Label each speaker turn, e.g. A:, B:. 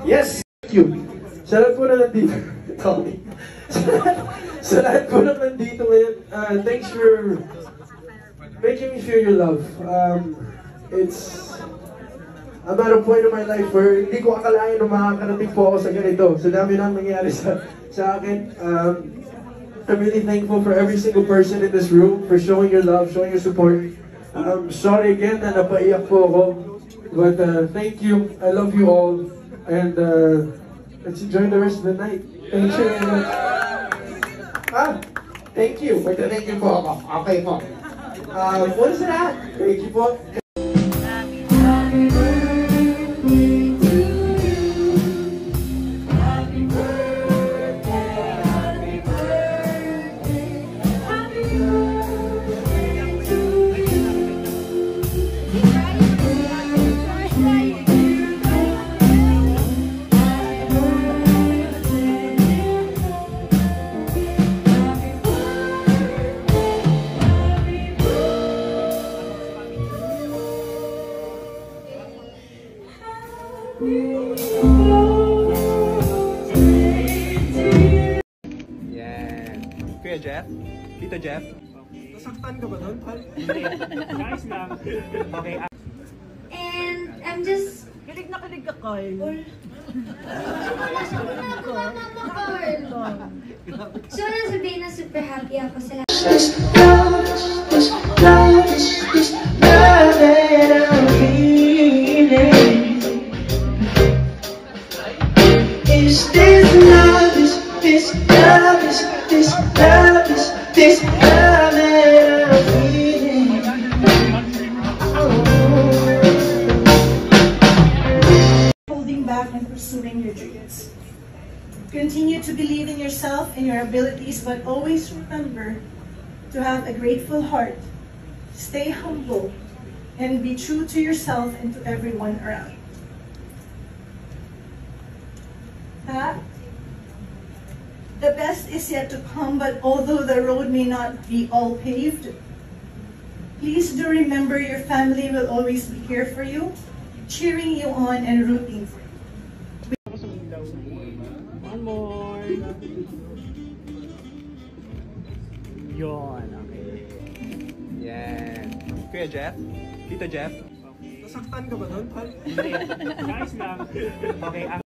A: Yes! Thank you. Sa lahat po na nandito, Tommy. Sa lahat po na nandito ngayon, thanks for making me feel your love. I'm at a point in my life where hindi ko akalain na makakarating po ako sa ganito. Sa dami nang nangyayari sa akin. I'm really thankful for every single person in this room for showing your love, showing your support. Sorry again na napaiyak po ako. But thank you. I love you all. And let's enjoy the rest of the night. Thank you very much. Thank you. Thank you po ako. Okay po. What is that? Thank you po.
B: Yan. Kuya Jeff? Tito Jeff?
A: Nasaktan ka ba doon, Pal?
B: Hindi. Nice lang. Okay.
C: And I'm just...
D: Kilig na kilig ka, Carl.
C: So, sabihin na super happy ako sa lahat.
E: Is this love, this love, this love, this love that I'm feeling?
D: Holding back and pursuing your dreams. Continue to believe in yourself and your abilities, but always remember to have a grateful heart. Stay humble and be true to yourself and to everyone around. The best is yet to come, but although the road may not be all paved, please do remember your family will always be here for you, cheering you on and rooting for you.
B: One more. Yun. Okay. Yan. Kuya Jeff? Tito Jeff?
A: Nasaktan ka ba doon, Pal?
B: Hindi. Nice lang. Okay.